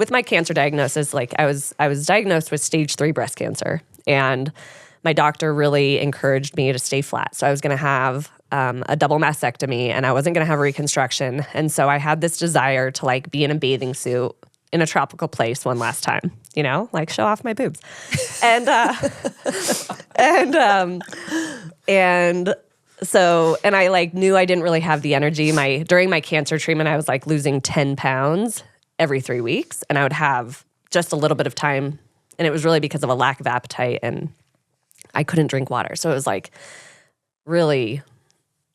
with my cancer diagnosis, like I was diagnosed with stage 3 breast cancer, and my doctor really encouraged me to stay flat. So I was going to have a double mastectomy, and I wasn't going to have reconstruction. And so I had this desire to like be in a bathing suit in a tropical place one last time, you know, like show off my boobs. And I like knew I didn't really have the energy. During my cancer treatment, I was like losing 10 pounds every 3 weeks, and I would have just a little bit of time, and it was really because of a lack of appetite, and I couldn't drink water. So it was like really,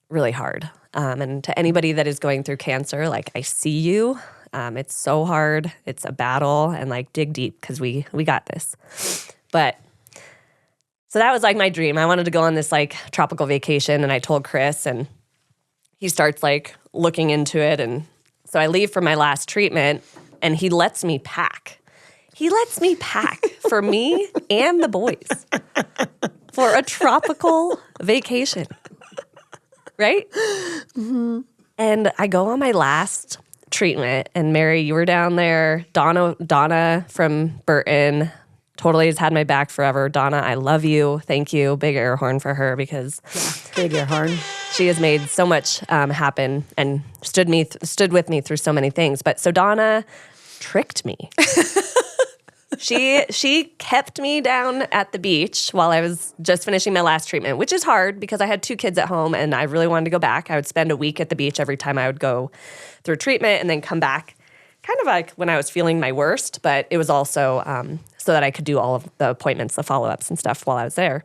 really hard. And to anybody that is going through cancer, like I see you. It's so hard. It's a battle, and like dig deep because we got this. But so that was like my dream. I wanted to go on this like tropical vacation, and I told Chris, and he starts like looking into it. And so I leave for my last treatment, and he lets me pack. He lets me pack for me and the boys for a tropical vacation. Right? Mm-hmm. And I go on my last treatment, and Mary, you were down there. Donna from Burton totally has had my back forever. Donna, I love you. Thank you. Big air horn for her because big air horn. She has made so much happen and stood with me through so many things. But so Donna tricked me. She kept me down at the beach while I was just finishing my last treatment, which is hard because I had 2 kids at home and I really wanted to go back. I would spend a week at the beach every time I would go through treatment and then come back kind of like when I was feeling my worst, but it was also so that I could do all of the appointments, the follow-ups and stuff while I was there.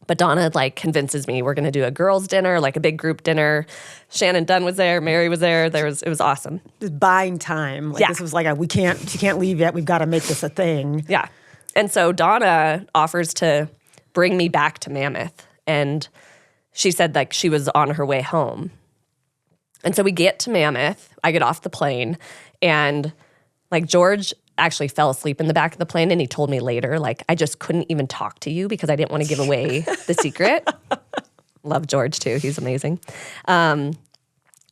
But Donna like convinces me we're going to do a girls' dinner, like a big group dinner. Shannon Dunn was there, Mary was there. It was awesome. Just buying time. Like, yeah. This was like she can't leave yet. We've got to make this a thing. Yeah. And so Donna offers to bring me back to Mammoth, and she said like she was on her way home. And so we get to Mammoth. I get off the plane, and like George actually fell asleep in the back of the plane, and he told me later, like, I just couldn't even talk to you because I didn't want to give away the secret. Love George, too. He's amazing. And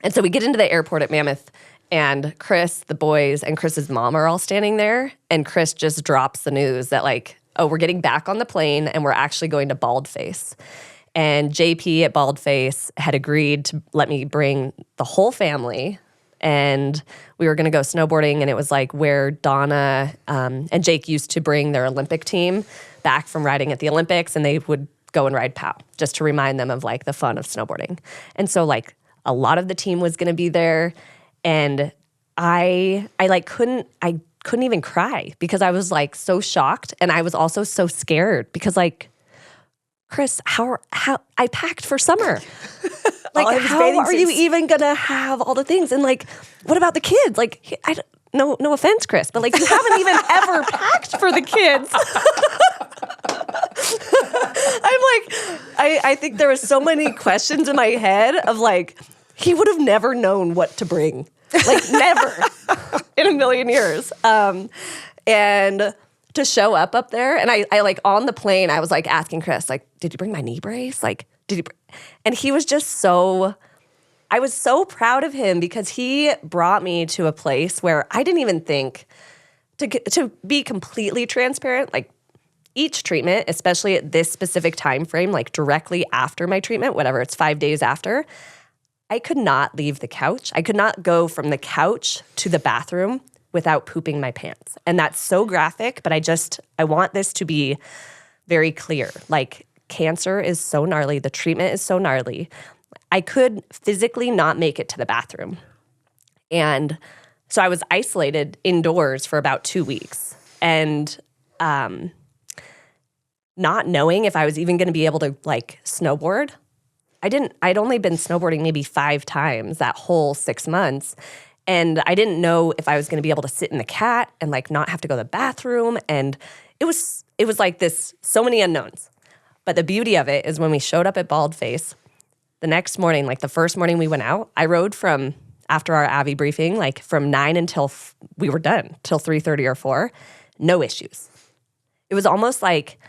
so we get into the airport at Mammoth, and Chris, the boys, and Chris's mom are all standing there, and Chris just drops the news that, like, oh, we're getting back on the plane, and we're actually going to Baldface. And JP at Baldface had agreed to let me bring the whole family, and we were going to go snowboarding, and it was like where Donna and Jake used to bring their Olympic team back from riding at the Olympics, and they would go and ride POW just to remind them of like the fun of snowboarding. And so like a lot of the team was going to be there, and I couldn't even cry because I was like so shocked, and I was also so scared because like, Chris, how I packed for summer. Like, how are you even gonna have all the things? And like, what about the kids? Like, no offense, Chris, but like, you haven't even ever packed for the kids. I'm like, I think there was so many questions in my head of like, he would have never known what to bring, like never in a million years. And to show up there, and I like on the plane, I was like asking Chris, like, did you bring my knee brace? Like, did you? And he was just I was so proud of him because he brought me to a place where I didn't even think, to be completely transparent, like each treatment, especially at this specific time frame, like directly after my treatment, whatever, it's 5 days after, I could not leave the couch. I could not go from the couch to the bathroom without pooping my pants. And that's so graphic, but I want this to be very clear. Like, cancer is so gnarly. The treatment is so gnarly. I could physically not make it to the bathroom. And so I was isolated indoors for about 2 weeks. And not knowing if I was even going to be able to, like, snowboard. I'd only been snowboarding maybe 5 times that whole 6 months. And I didn't know if I was going to be able to sit in the cat and like not have to go to the bathroom. And it was like this, so many unknowns. But the beauty of it is when we showed up at Baldface, the next morning, like the first morning we went out, I rode from after our Avi briefing, like from 9 until we were done, till 3:30 or 4, no issues. It was almost like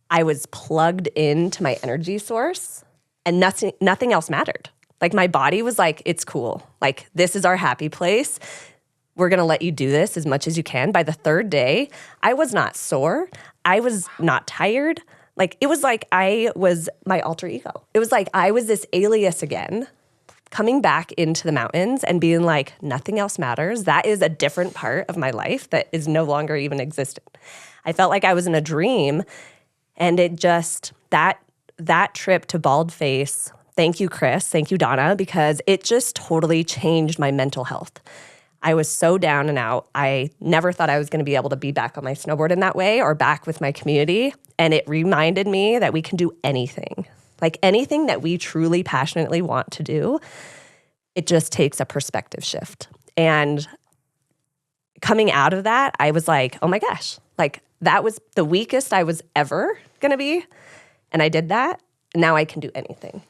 I was plugged into my energy source and nothing else mattered. Like my body was like, it's cool. Like this is our happy place. we're going to let you do this as much as you can. By the third day, I was not sore. I was not tired. Like, it was like I was my alter ego. It was like I was this alias again, coming back into the mountains and being like, nothing else matters. That is a different part of my life that is no longer even existent. I felt like I was in a dream, and it just, that trip to Baldface, thank you, Chris, thank you, Donna, because it just totally changed my mental health. I was so down and out. I never thought I was going to be able to be back on my snowboard in that way or back with my community. And it reminded me that we can do anything. Like anything that we truly passionately want to do, it just takes a perspective shift. And coming out of that, I was like, oh my gosh, like that was the weakest I was ever going to be. And I did that. And now I can do anything.